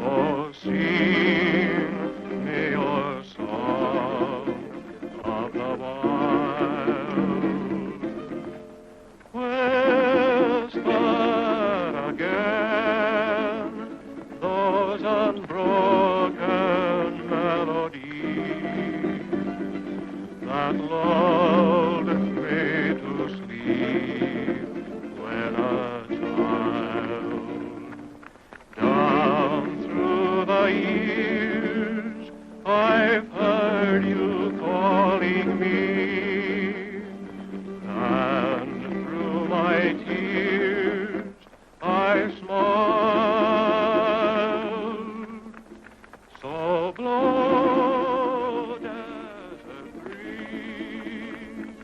Oh, sing me your song of the wild. Whisper again those unbroken melodies that lulled me to sleep when a child. Down through the years I've heard you calling me, and through my tears I smiled. So blow, desert breeze,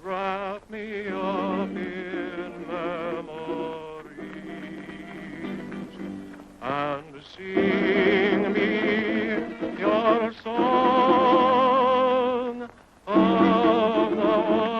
wrap me up in memories, and sing me your song of the wild.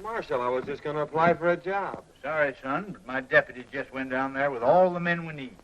Marshal, I was just going to apply for a job. Sorry, son, but my deputy just went down there with all the men we need.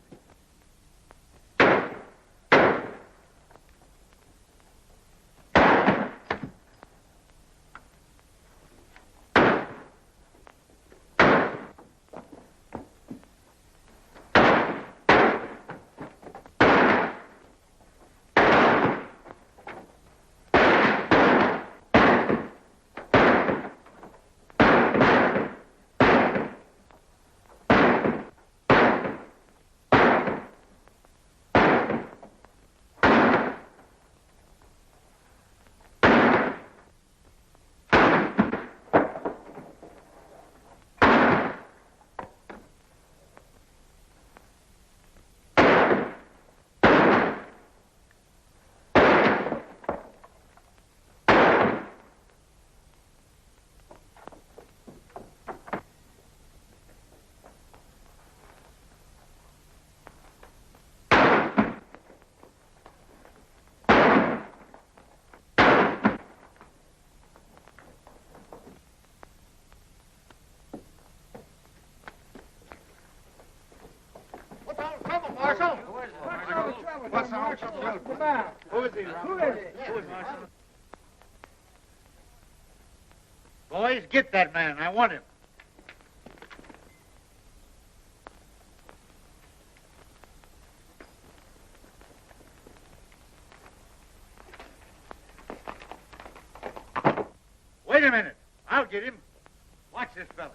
Marshal! What's the trouble? Who is he, Marshal? Boys, get that man. I want him. Wait a minute. I'll get him. Watch this fella.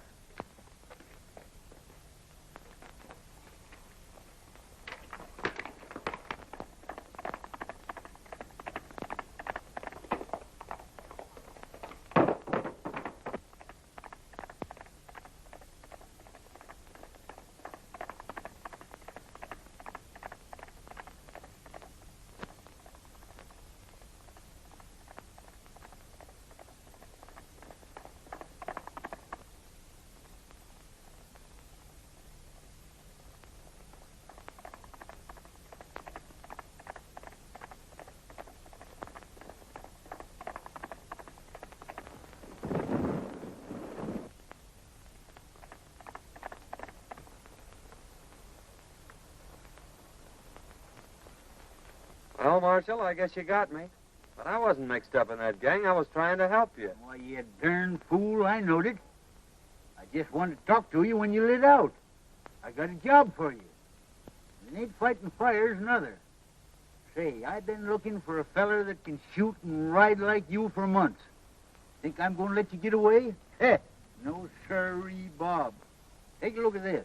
Well, Marshal, I guess you got me. But I wasn't mixed up in that gang. I was trying to help you. Why, you darn fool, I knowed it. I just wanted to talk to you when you lit out. I got a job for you. It ain't fighting fires, nother. Say, I've been looking for a feller that can shoot and ride like you for months. Think I'm going to let you get away? Heh, no sirree, Bob. Take a look at this.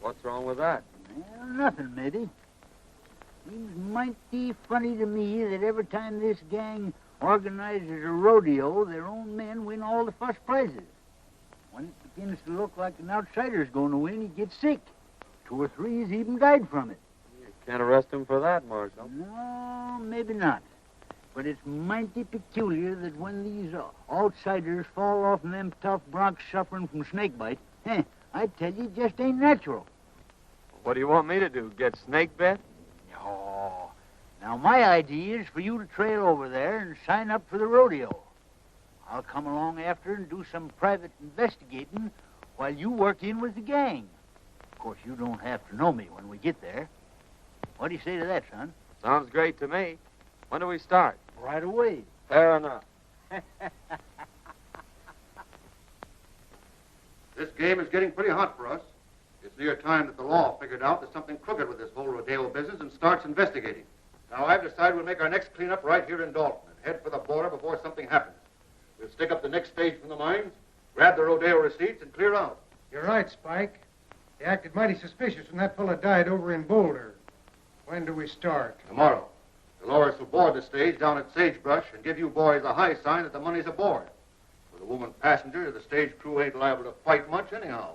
What's wrong with that? Well, nothing, matey. Seems mighty funny to me that every time this gang organizes a rodeo, their own men win all the first prizes. When it begins to look like an outsider's going to win, he gets sick. 2 or 3 has even died from it. You can't arrest him for that, Marshal. No, maybe not. But it's mighty peculiar that when these outsiders fall off of them tough broncs suffering from snakebite, I tell you, it just ain't natural. What do you want me to do, get snake bit? No. Now, my idea is for you to trail over there and sign up for the rodeo. I'll come along after and do some private investigating while you work in with the gang. Of course, you don't have to know me when we get there. What do you say to that, son? Sounds great to me. When do we start? Right away. Fair enough. This game is getting pretty hot for us. It's near time that the law figured out there's something crooked with this whole rodeo business and starts investigating. Now, I've decided we'll make our next cleanup right here in Dalton and head for the border before something happens. We'll stick up the next stage from the mines, grab the rodeo receipts, and clear out. You're right, Spike. They acted mighty suspicious when that fella died over in Boulder. When do we start? Tomorrow. The lawyers will board the stage down at Sagebrush and give you boys a high sign that the money's aboard. With a woman passenger, the stage crew ain't liable to fight much anyhow.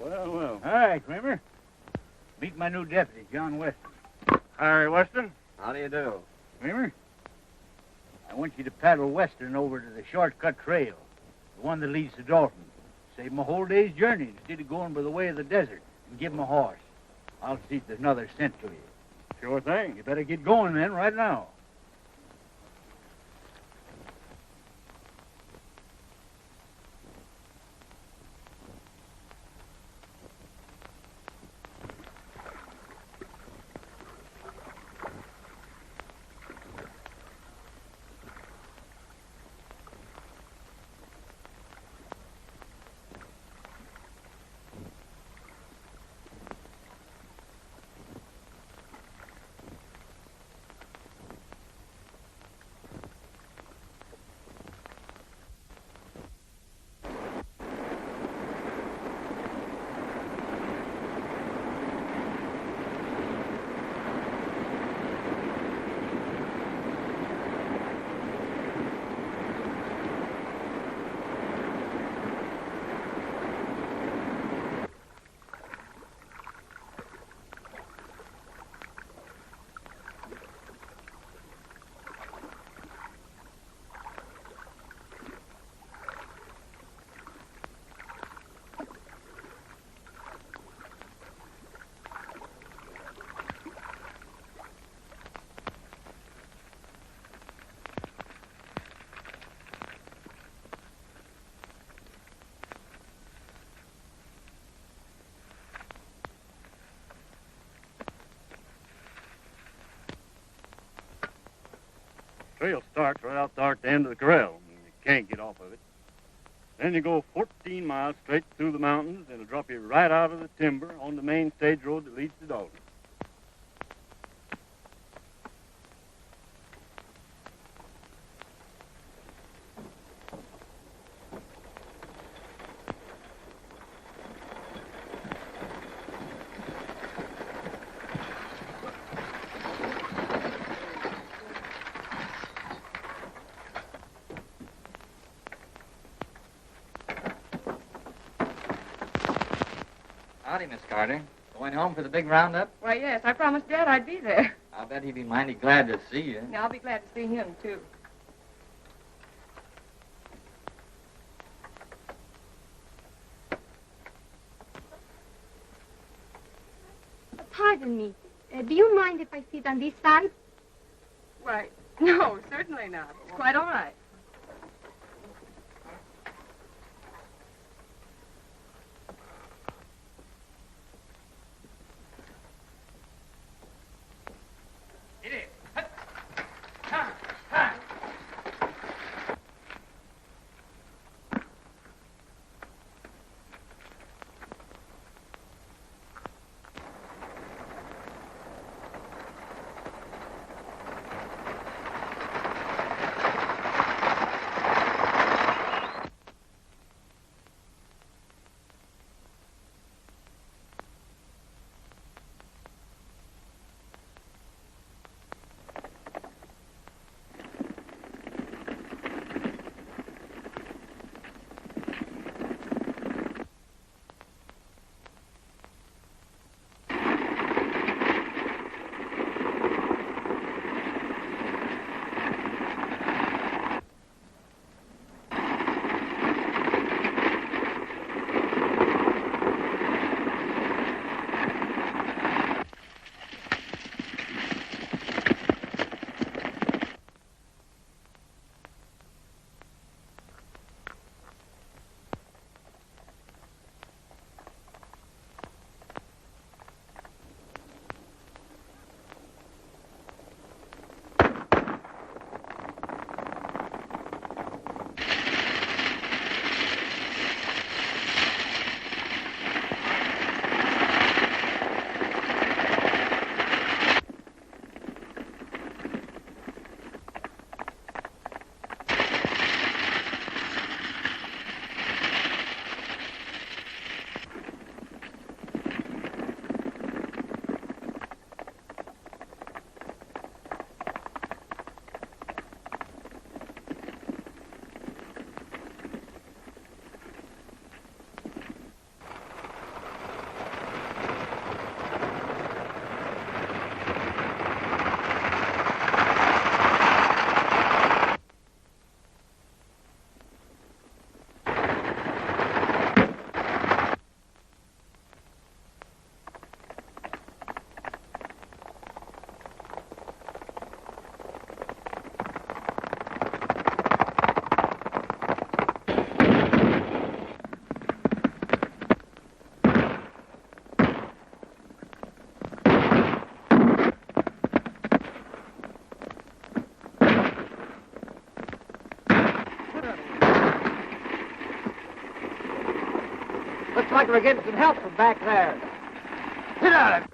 Well. Hi, Kramer. Meet my new deputy, John Weston. Harry Weston? How do you do? Kramer, I want you to paddle Western over to the shortcut trail, the one that leads to Dalton. Save him a whole day's journey instead of going by the way of the desert, and give him a horse. I'll see if there's another cent to you. Sure thing. You better get going then, right now. Trail starts right out there at the end of the corral. You can't get off of it. Then you go 14 miles straight through the mountains, and it'll drop you right out of the timber on the main stage road that leads to Dalton. Howdy, Miss Carter. Going home for the big roundup? Why, yes, I promised Dad I'd be there. I'll bet he'd be mighty glad to see you. Yeah, I'll be glad to see him, too. Pardon me. Do you mind if I sit on this side? Why, no, certainly not. It's quite all right. Looks like we're getting some help from back there. Get out of it!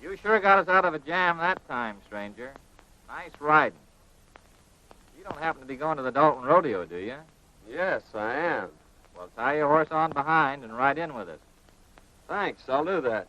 You sure got us out of a jam that time, stranger. Nice riding. You don't happen to be going to the Dalton Rodeo, do you? Yes, I am. Well, tie your horse on behind and ride in with us. Thanks, I'll do that.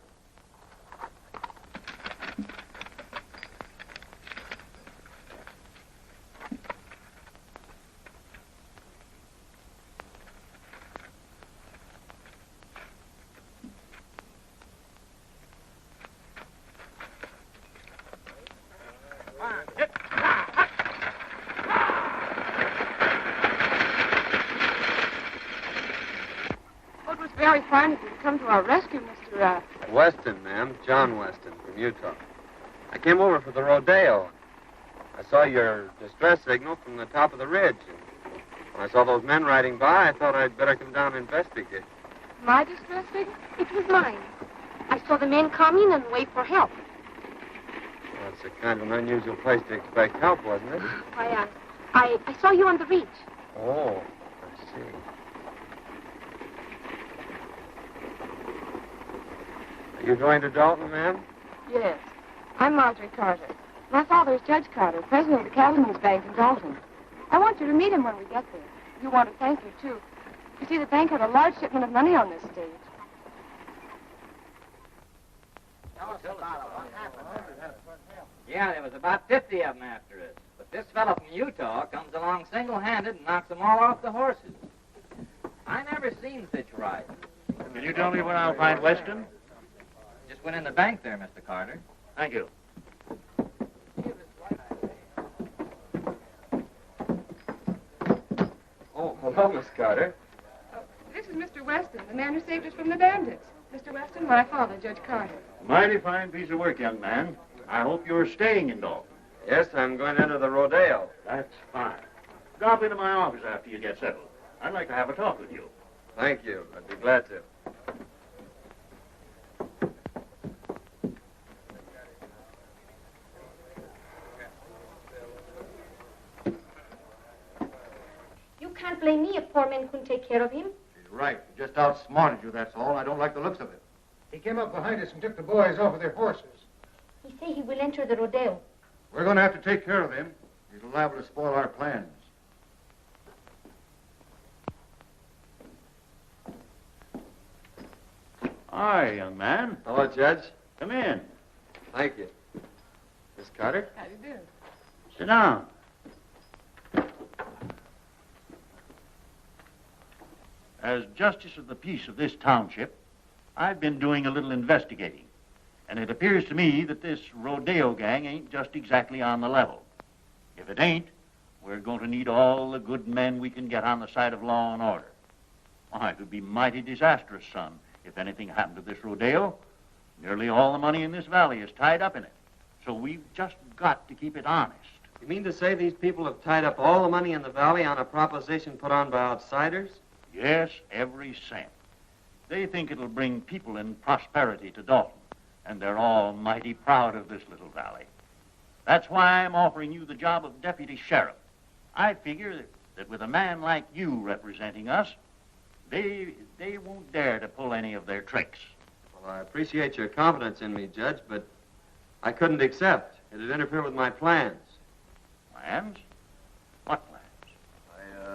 Well, it was very fine of you to come to our rescue, Mr. Weston, ma'am. John Weston from Utah. I came over for the rodeo. I saw your distress signal from the top of the ridge. And when I saw those men riding by, I thought I'd better come down and investigate. My distress signal? It was mine. I saw the men coming and wait for help. Well, it's a kind of an unusual place to expect help, wasn't it? I saw you on the reach. Oh, I see. Are you going to Dalton, ma'am? Yes. I'm Marjorie Carter. My father is Judge Carter, president of the Cattlemen's Bank in Dalton. I want you to meet him when we get there. You want to thank you, too. You see, the bank had a large shipment of money on this stage. Yeah, there was about 50 of them after us. But this fellow from Utah comes along single-handed and knocks them all off the horses. I never seen such riding. Can you tell me where I'll find Weston? Just went in the bank there, Mr. Carter. Thank you. Oh, hello, Miss Carter. This is Mr. Weston, the man who saved us from the bandits. Mr. Weston, my father, Judge Carter. Mighty fine piece of work, young man. I hope you're staying in Dalton. Yes, I'm going into the rodeo. That's fine. Drop into my office after you get settled. I'd like to have a talk with you. Thank you. I'd be glad to. You can't blame me if poor men couldn't take care of him. She's right. He just outsmarted you, that's all. I don't like the looks of it. He came up behind us and took the boys off of their horses. He say he will enter the rodeo. We're going to have to take care of him. He's liable to spoil our plans. Hi, young man. Hello, Judge. Come in. Thank you. Miss Carter? How do you do? Sit down. As justice of the peace of this township, I've been doing a little investigating. And it appears to me that this rodeo gang ain't just exactly on the level. If it ain't, we're going to need all the good men we can get on the side of law and order. Why, it would be mighty disastrous, son, if anything happened to this rodeo. Nearly all the money in this valley is tied up in it. So we've just got to keep it honest. You mean to say these people have tied up all the money in the valley on a proposition put on by outsiders? Yes, every cent. They think it'll bring people and prosperity to Dalton, and they're all mighty proud of this little valley. That's why I'm offering you the job of deputy sheriff. I figure that with a man like you representing us, they won't dare to pull any of their tricks. Well, I appreciate your confidence in me, Judge, but I couldn't accept. It'd interfere with my plans. Plans? What plans?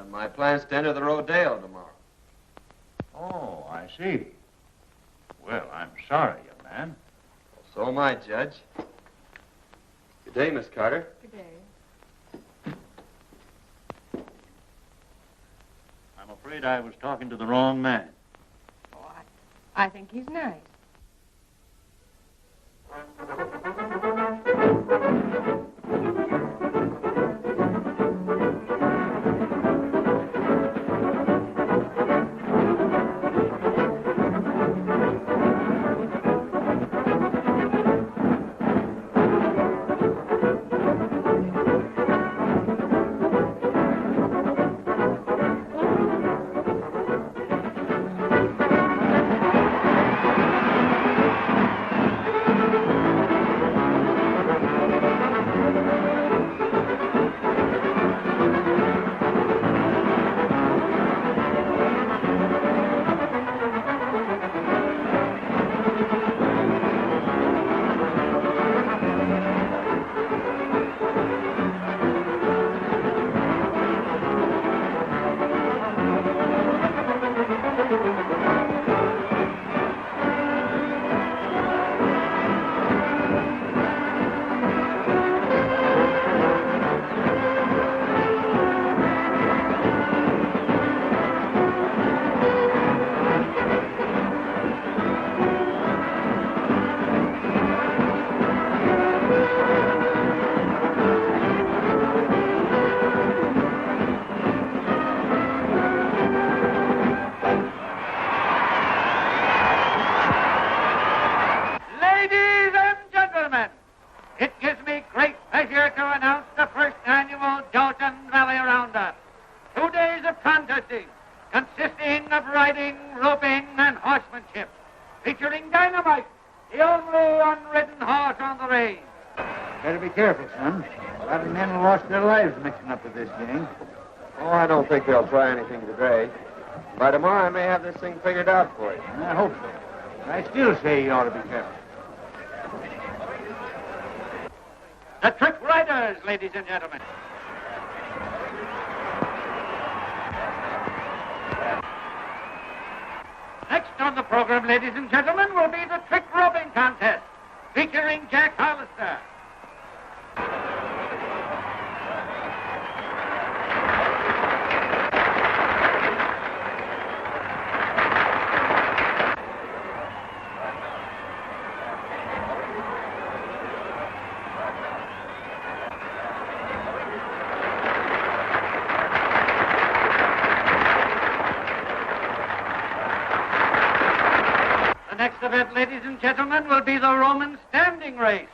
My plans to enter the rodeo tomorrow. Oh, I see. Well, I'm sorry, young man. So am I, Judge. Good day, Miss Carter. Good day. I'm afraid I was talking to the wrong man. Oh, I think he's nice. riding, roping, and horsemanship, featuring Dynamite, the only unridden horse on the range. Better be careful, son. A lot of men have lost their lives mixing up with this gang. Oh, I don't think they'll try anything today. By tomorrow, I may have this thing figured out for you. I hope so. But I still say you ought to be careful. The Trick Riders, ladies and gentlemen. Next on the program, ladies and gentlemen, will be the trick roping contest, featuring Jack Hollister. The next event, ladies and gentlemen, will be the Roman standing race.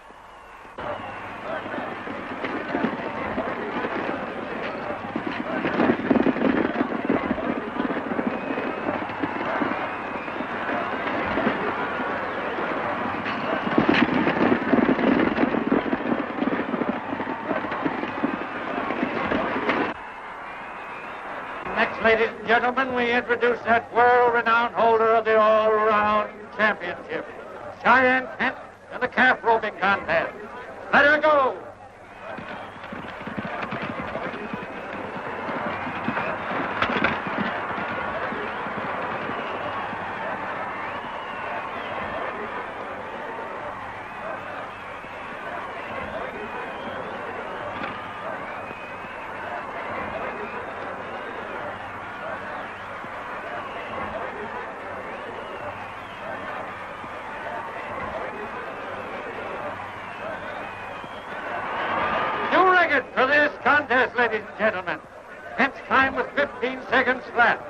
Next, ladies and gentlemen, we introduce that world-renowned holder of the all-round championship, Cheyenne Kent, in the calf roping contest. Let her go! For this contest, ladies and gentlemen. Kent's time was 15 seconds flat.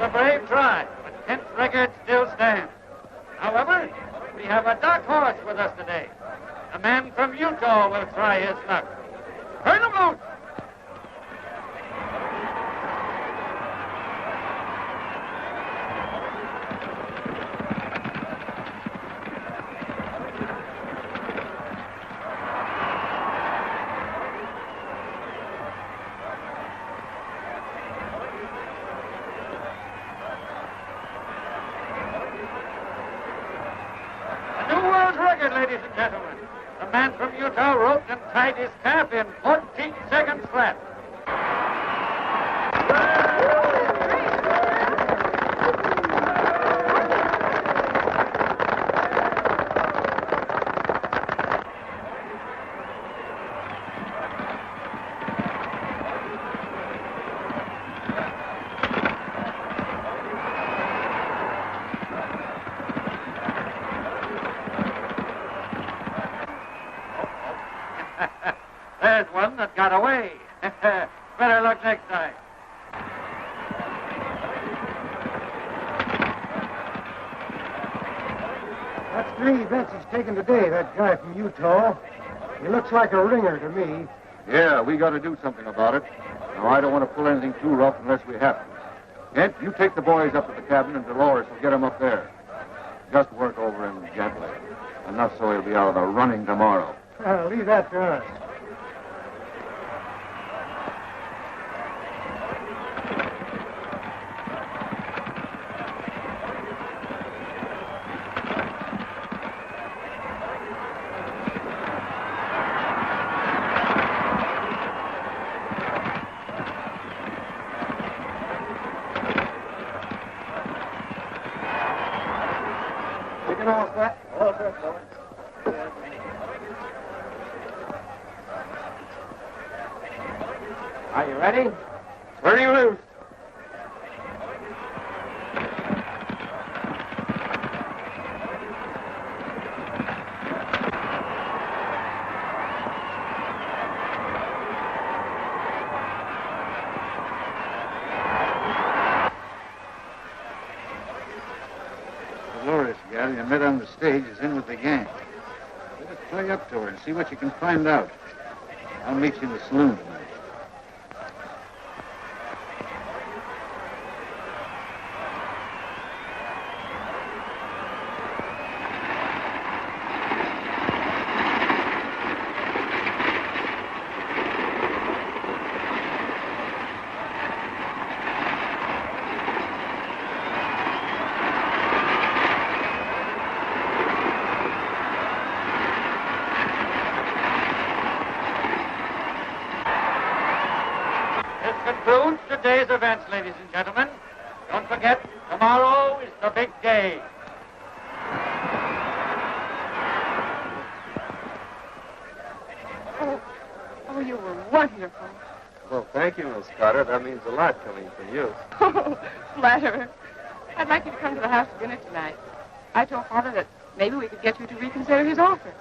A brave try, but Kent's record still stands. However, we have a dark horse with us today. A man from Utah will try his luck. Turn him loose! Ladies and gentlemen, the man from Utah roped and tied his calf in 14 seconds flat. There's one that got away. Better luck next time. That's 3 bets he's taken today, that guy from Utah. He looks like a ringer to me. Yeah, we got to do something about it. Now, I don't want to pull anything too rough unless we have to. Kent, you take the boys up to the cabin, and Dolores will get him up there. Just work over him gently. Enough so he'll be out of the running tomorrow. Leave that to us. Are you ready? Turning loose. Dolores, gal, you met on the stage, is in with the gang. Let us play up to her and see what you can find out. I'll meet you in the saloon tonight. Concludes today's events, ladies and gentlemen. Don't forget, tomorrow is the big day. Oh, you were wonderful. Well, thank you, Miss Carter. That means a lot coming from you. Oh, flatterer. I'd like you to come to the house for dinner tonight. I told Father that maybe we could get you to reconsider his offer.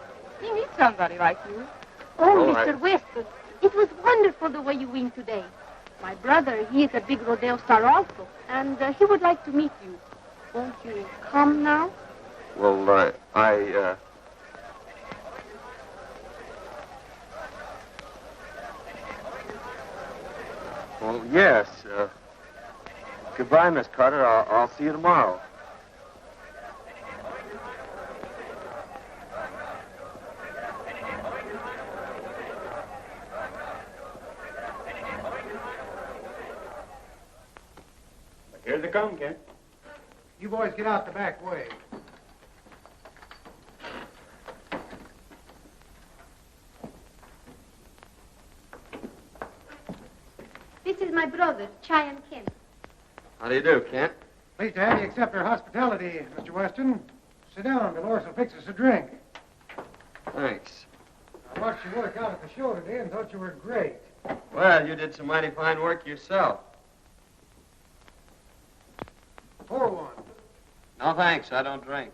He needs somebody like you. Oh, Oh, Mr. Weston, it was wonderful the way you win today. My brother, he is a big rodeo star also, and he would like to meet you. Won't you come now? Well, Well, yes. Goodbye, Miss Carter. I'll see you tomorrow. Here they come, Kent. You boys get out the back way. This is my brother, Cheyenne Kent. How do you do, Kent? Pleased to have you accept our hospitality, Mr. Weston. Sit down. Dolores will fix us a drink. Thanks. I watched you work out at the show today and thought you were great. Well, you did some mighty fine work yourself. Pour one. No, thanks. I don't drink.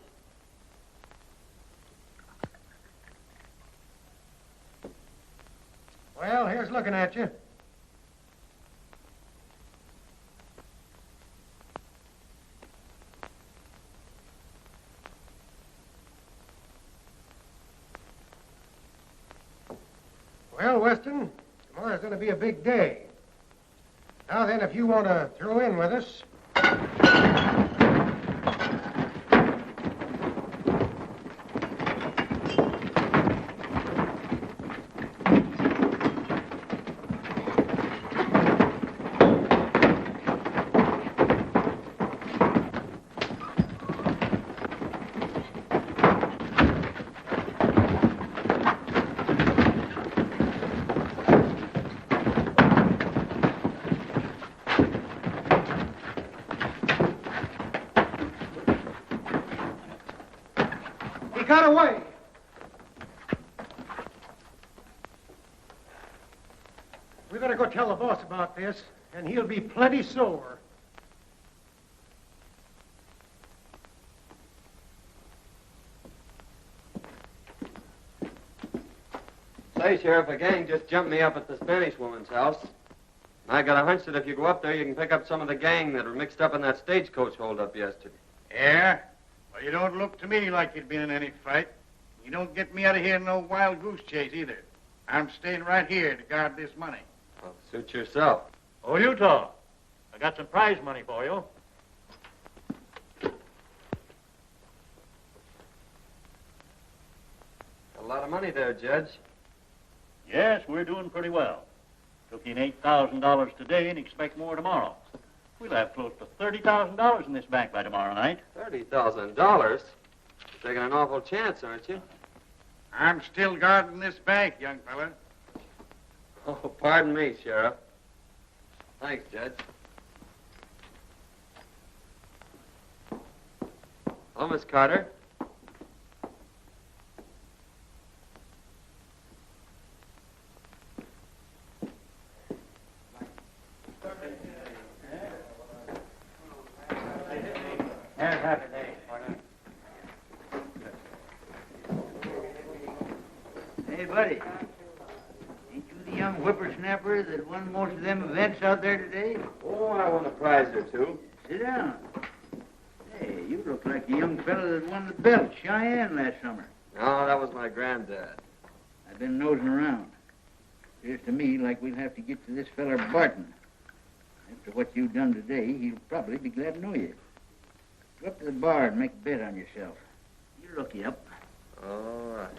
Well, here's looking at you. Well, Weston, tomorrow's going to be a big day. Now then, if you want to throw in with us... got away. We better go tell the boss about this, and he'll be plenty sore. Say, Sheriff, a gang just jumped me up at the Spanish woman's house. I got a hunch that if you go up there, you can pick up some of the gang that were mixed up in that stagecoach holdup yesterday. Yeah? Well, you don't look to me like you'd been in any fight. You don't get me out of here in no wild goose chase either. I'm staying right here to guard this money. Well, suit yourself. Oh, Utah, I got some prize money for you. A lot of money there, Judge. Yes, we're doing pretty well. Took in $8,000 today and expect more tomorrow. We'll have close to $30,000 in this bank by tomorrow night. $30,000? You're taking an awful chance, aren't you? I'm still guarding this bank, young fella. Oh, pardon me, Sheriff. Thanks, Judge. Hello, Miss Carter. feller that won most of them events out there today? Oh, I won a prize or two. Sit down. Hey, you look like the young fella that won the belt, Cheyenne, last summer. No, that was my granddad. I've been nosing around. Appears to me like we'll have to get to this feller Barton. After what you've done today, he'll probably be glad to know you. Go up to the bar and make a bet on yourself. You look you up. All right.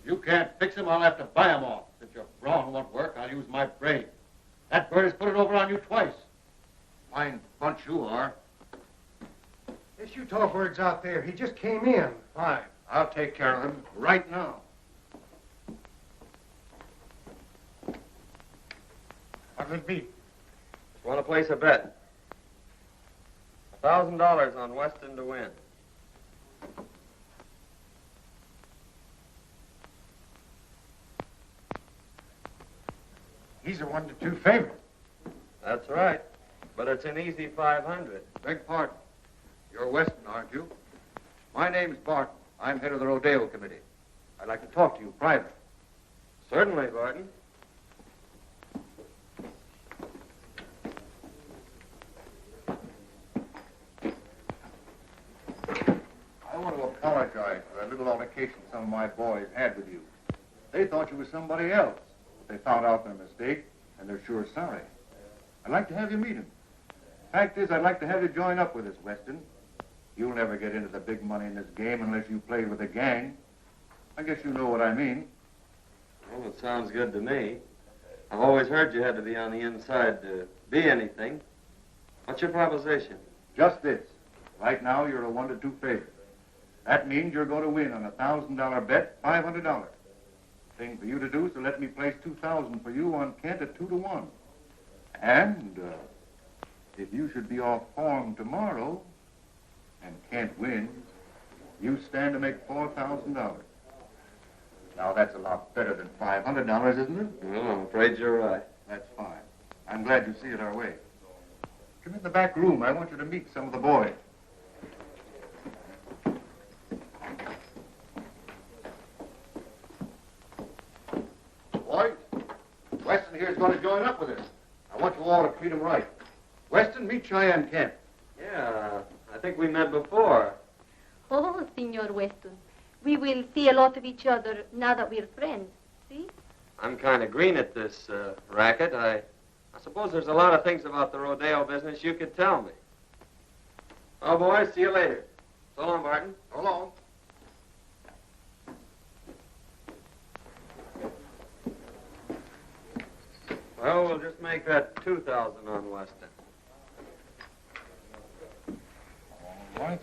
If you can't fix him, I'll have to buy him off. Since your brawn won't work, I'll use my brain. That bird has put it over on you twice. Fine bunch you are. This Utah bird's out there. He just came in. Fine. I'll take care of him right now. What'll it be? Just want to place a bet. $1,000 on Weston to win. He's a 1-2 favorite. That's right. But it's an easy 500. Beg pardon. You're Weston, aren't you? My name's Barton. I'm head of the rodeo committee. I'd like to talk to you privately. Certainly, Barton. I want to apologize for that little altercation some of my boys had with you. They thought you were somebody else. They found out their mistake, and they're sure sorry. I'd like to have you meet him. Fact is, I'd like to have you join up with us, Weston. You'll never get into the big money in this game unless you play with a gang. I guess you know what I mean. Well, it sounds good to me. I've always heard you had to be on the inside to be anything. What's your proposition? Just this. Right now, you're a 1-2 favorite. That means you're going to win on a $1,000 bet, $500. Thing for you to do is to let me place $2,000 for you on Kent at 2-1. And if you should be off form tomorrow and Kent wins, you stand to make $4,000. Now, that's a lot better than $500, isn't it? Well, I'm afraid you're right. That's fine. I'm glad you see it our way. Come in the back room. I want you to meet some of the boys. Boys, Weston here is going to join up with us. I want you all to treat him right. Weston, meet Cheyenne Kent. Yeah, I think we met before. Oh, Senor Weston. We will see a lot of each other now that we're friends. See? I'm kind of green at this racket. I suppose there's a lot of things about the rodeo business you could tell me. Oh, boys, see you later. So long, Barton. So long. Well, we'll just make that 2,000 on Weston. All right.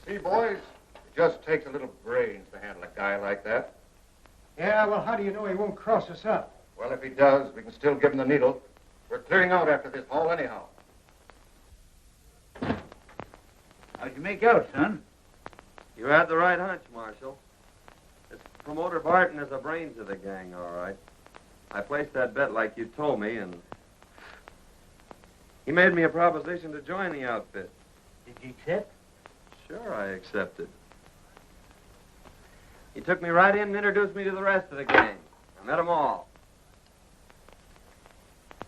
See, boys, it just takes a little brains to handle a guy like that. Yeah, well, how do you know he won't cross us up? Well, if he does, we can still give him the needle. We're clearing out after this haul anyhow. How'd you make out, son? You had the right hunch, Marshal. This promoter Barton is the brains of the gang, all right. I placed that bet like you told me, and he made me a proposition to join the outfit. Did you accept? Sure, I accepted. He took me right in and introduced me to the rest of the gang. I met them all.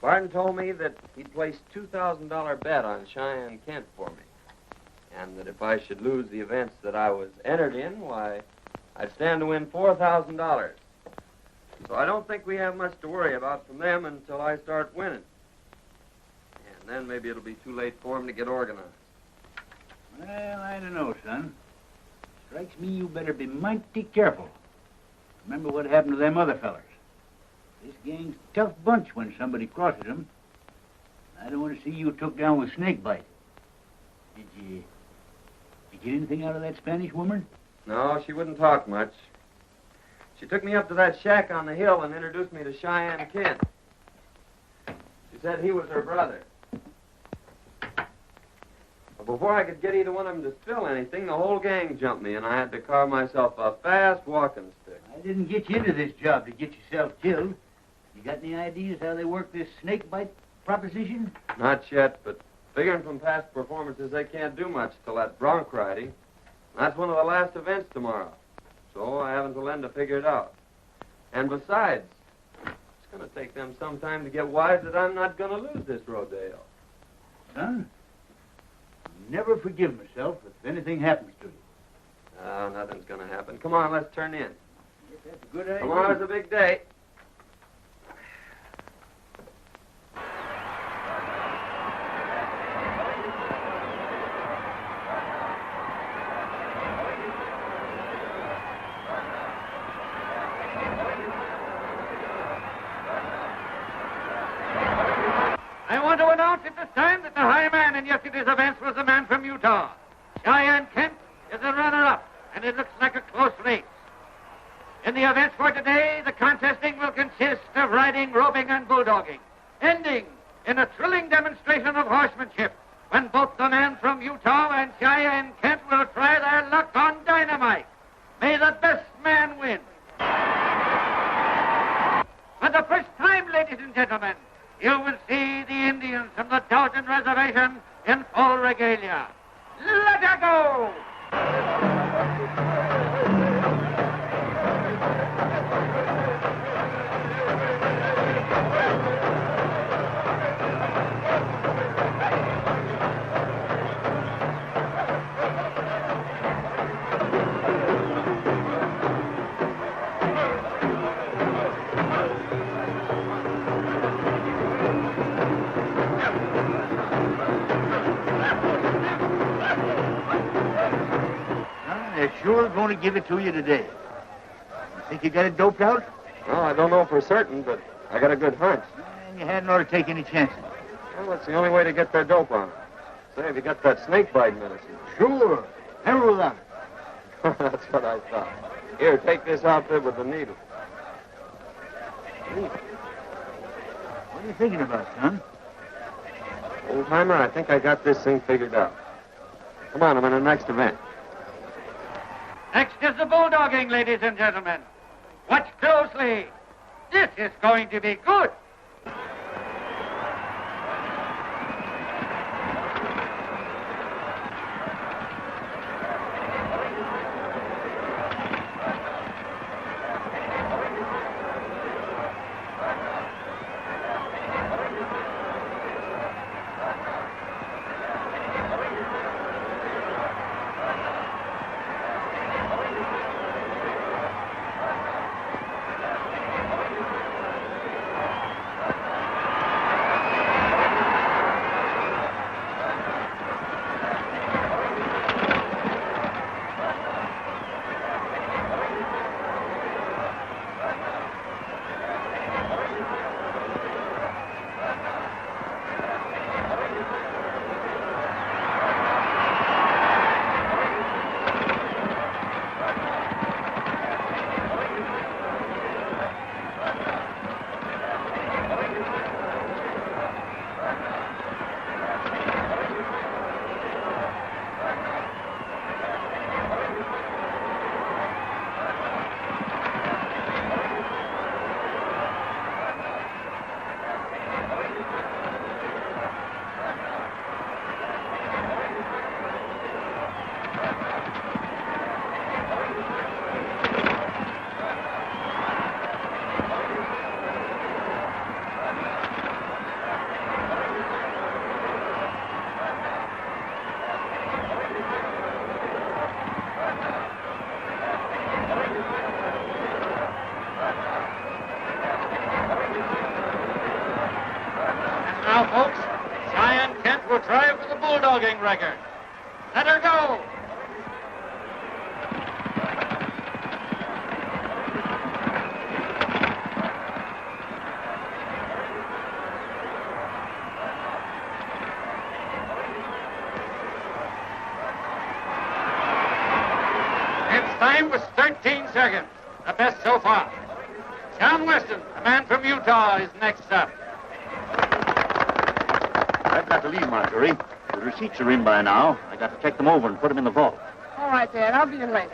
Barton told me that he'd placed $2,000 bet on Cheyenne Kent for me, and that if I should lose the events that I was entered in, why, I'd stand to win $4,000. So I don't think we have much to worry about from them until I start winning. And then maybe it'll be too late for them to get organized. Well, I don't know, son. Strikes me you better be mighty careful. Remember what happened to them other fellers. This gang's a tough bunch when somebody crosses them. I don't want to see you took down with snakebite. Did you get anything out of that Spanish woman? No, she wouldn't talk much. She took me up to that shack on the hill and introduced me to Cheyenne Kent. She said he was her brother. Before I could get either one of them to spill anything, the whole gang jumped me, and I had to carve myself a fast walking stick. I didn't get you into this job to get yourself killed. You got any ideas how they work this snake bite proposition? Not yet, but figuring from past performances, they can't do much till that bronc riding. That's one of the last events tomorrow, so I have until then to figure it out. And besides, it's going to take them some time to get wise that I'm not going to lose this rodeo. Son, I'll never forgive myself if anything happens to you. Oh, nothing's going to happen. Come on, let's turn in. Yes, that's a good idea. Tomorrow's a big day. I want to announce at this time that the high man in yesterday's events was the man from Utah. Cheyenne Kent is the runner-up, and it looks like a close race. In the events for today, the contesting will consist of riding, roping, and bulldogging, ending in a thrilling demonstration of horsemanship when both the man from Utah and Cheyenne Kent will try their luck on dynamite. May the best man win. For the first time, ladies and gentlemen, you will see the Indians from the Dalton Reservation in full regalia. Let her go! They're sure going to give it to you today. You think you got it doped out? Well, I don't know for certain, but I got a good hunch. And you hadn't ought to take any chances. Well, that's the only way to get their dope on. Say, have you got that snake bite medicine? Sure. Never without it. That's what I thought. Here, take this outfit with the needle. What are you thinking about, son? Old timer, I think I got this thing figured out. Come on, I'm in the next event. Next is the bulldogging, ladies and gentlemen. Watch closely. This is going to be good. Now, folks, Cheyenne Kent will try for the bulldogging record. Let her go. Its time was 13 seconds, the best so far. John Weston, the man from Utah, is next up. I've got the lead, Marjorie. The receipts are in by now. I got to check them over and put them in the vault. All right, Dad. I'll be in later.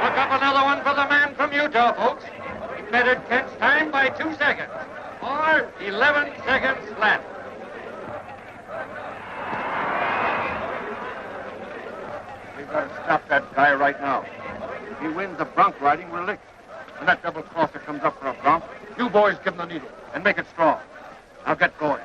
Look up another one for the man from Utah, folks. He bettered Kent's time by 2 seconds. Or 11 seconds flat. We've got to stop that guy right now. If he wins the bronc riding, we're licked. When that double crosser comes up for a bronc, you boys give him the needle and make it strong. Now get going.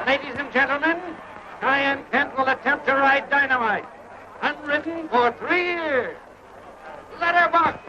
Ladies and gentlemen, Cheyenne Kent will attempt to ride dynamite. Unridden for 3 years. Let her buck.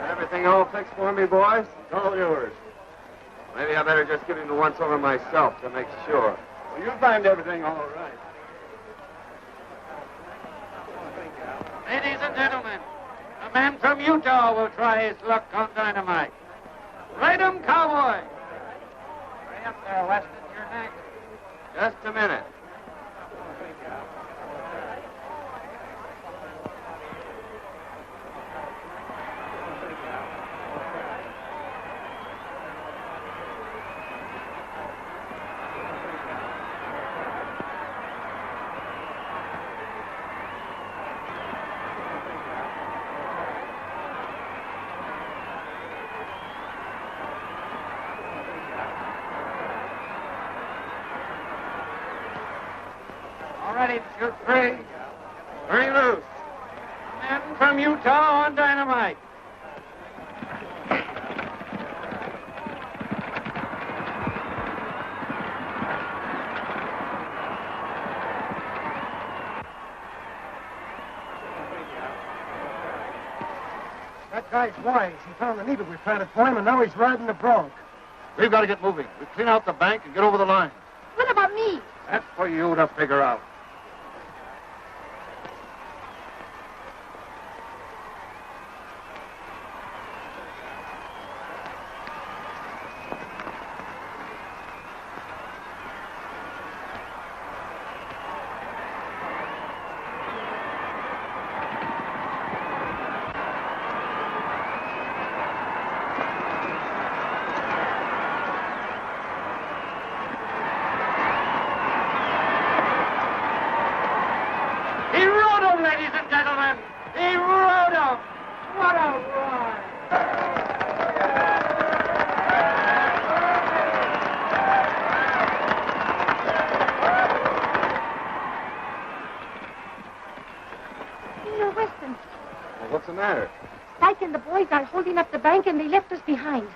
Everything all fixed for me, boys? It's all yours. Maybe I better just give him the once-over myself to make sure. Well, you'll find everything all right. Ladies and gentlemen, a man from Utah will try his luck on dynamite. Ride 'em, cowboy. Hurry up there, Weston. You're next. Just a minute. All ready to shoot free. Very loose. Man from Utah on dynamite. That guy's wise. He found the needle we planted for him, and now he's riding the bronc. We've got to get moving. We clean out the bank and get over the line. What about me? That's for you to figure out. He rode 'em, ladies and gentlemen. He rode 'em. What a ride. Senor Weston, Well, what's the matter? Spike and the boys are holding up the bank, and they left us behind.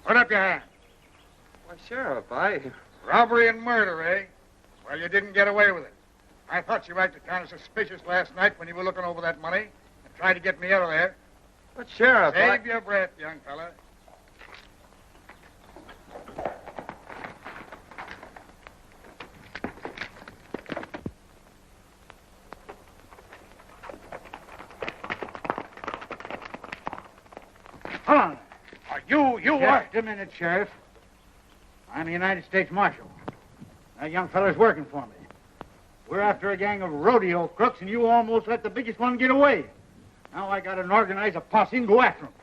Put up your hand. Why, Sheriff, I... Robbery and murder, eh? Well, you didn't get away with it. I thought you acted kind of suspicious last night when you were looking over that money and tried to get me out of there. But, Sheriff, Save your breath, young fella. Hold on. You are... Just a minute, Sheriff. I'm the United States Marshal. That young fella's working for me. We're after a gang of rodeo crooks, and you almost let the biggest one get away. Now I gotta organize a posse and go after him.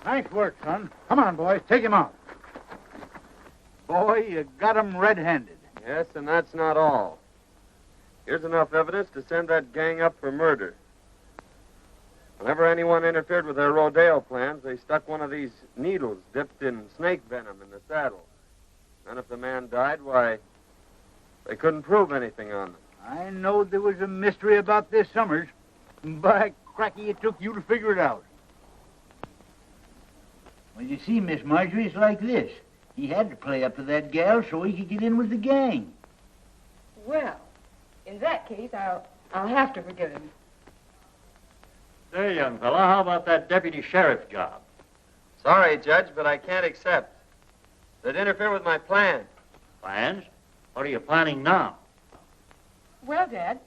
Nice work, son. Come on, boys. Take him out. Boy, you got him red-handed. Yes, and that's not all. Here's enough evidence to send that gang up for murder. Whenever anyone interfered with their rodeo plans, they stuck one of these needles dipped in snake venom in the saddle. And if the man died, why, they couldn't prove anything on them. I know there was a mystery about this, Summers. By cracky, it took you to figure it out. Well, you see, Miss Marjorie, it's like this. He had to play up to that gal so he could get in with the gang. Well, in that case, I'll have to forgive him. Say, young fella, how about that deputy sheriff's job? Sorry, Judge, but I can't accept. They'd interfere with my plan. Plans? What are you planning now? Well, Dad,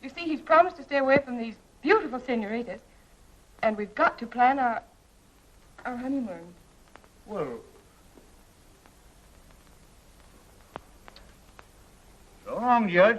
you see, he's promised to stay away from these beautiful senoritas, and we've got to plan our honeymoon. Well, so long, Judge.